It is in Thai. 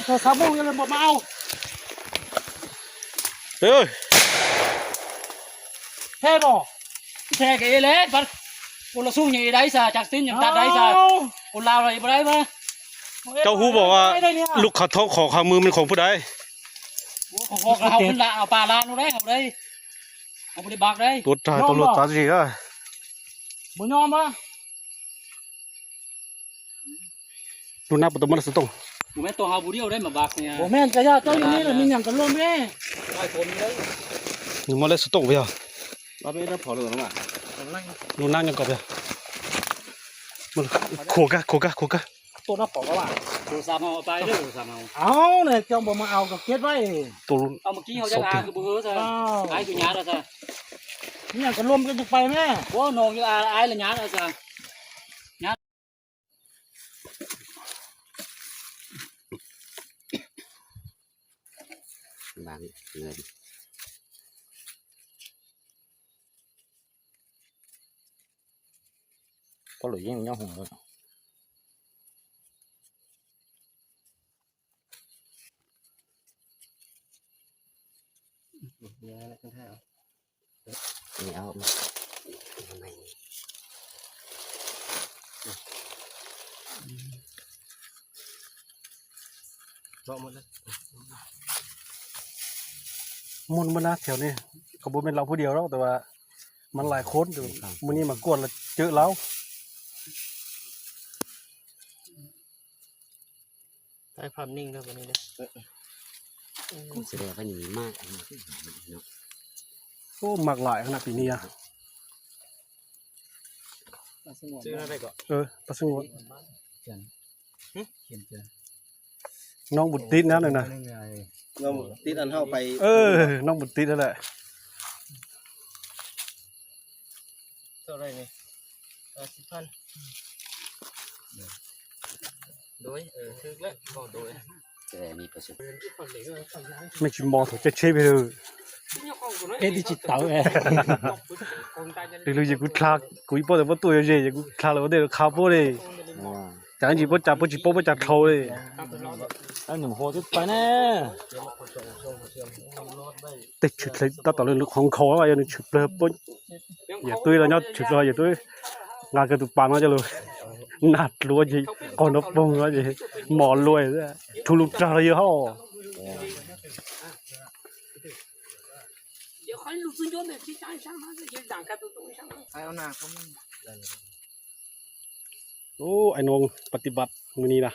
โทรศัพท์มึงเลยบอกมาเอาเฮ้ยแท้บ่แท้กับเอเล่บัดคนละสู้อย่างไรซะจากติ้นอย่างตัดได้ซะคนลาวอะไรบ่ได้มาเจ้าฮู้บอกว่าลูกขัดท้องของขามือมันของผู้ใดของเราขึ้นละเอาปลาลานได้ครับเลยเอาไปบักได้ตัวตายตัวรถตายสิอ่ะบ่ยอมปะดูหน้าประตูมันสุดตรงผมแม่ตัวหาบุเดียวได้มาบักเนี่ยบ่แม่นกะยาเจ้าอยู่นี่แหละมีหยังกันร่วมแม่ได้คนเลยนี่มันเลยสุดตรงไปอ่ะเราไปได้พอเลยหรือเปล่าดูนั่งยังกบอ่ะมันโคกะตัวน่าปอกว่าตัวสามเอาไปด้วยตัวสามเอาเนี่ยเจ้าบ่มาเอากับเก็บไว้ตัวเอาเมื่อกี้เขาจะอาคือบุ้งซะไอ้ตัวหยาดซะมีหยังกันร่วมกันจะไปแม่ว่านองอยู่ไอ้ละหยาดซะหยาดบางเงินcó lưỡi với nhau hùng rồi này ao nàyมุนมันนะแถวนี้ขบวนเป็นเราผู้เดียวแล้วแต่ว่ามันหลายคนอยู่มื้อนี้มากวนแล้วเจอแล้วใช้ความนิ่งด้วยวันนี้เลยแสดงว่าหนีมากเนาะโอ้หมักหลายขนาดปีนี้อ่ะซื้ออะไรก่อนปลาสงวนน้องบุตรติดนะเลยนะน้องติดอันเข้าไปน้องบุตรติดนั่นแหละเท่าไรนี่10,000โดยถึกแล้วก็โดยแต่มีประสบไม่ชิมมอถูกจะเชฟไปเลยดิจิตอลดูอย่างกูคลากูอีพอแต่ว่าตัวยังอย่างกูคลาแล้วเดี๋ยวข้าวโพดเลยจางจีบจับจีบปุ๊บจับเท่าเลยอันหนุ่มโหจุดไปแน่ติดฉุดเลยต่อเลยของเขาว่าอย่างฉุดเลยปุ๊บอย่าตุ้ยแล้วเนาะฉุดเลยอย่าตุ้ยงานกระตุกปังแล้วจะเลยหนัดรัวจีก่อนนกปงแล้วจีหมอนรวยเลยทุลุกตาเยอะห่อโอ้ไอ้น้องปฏิบัติมือนี้นะ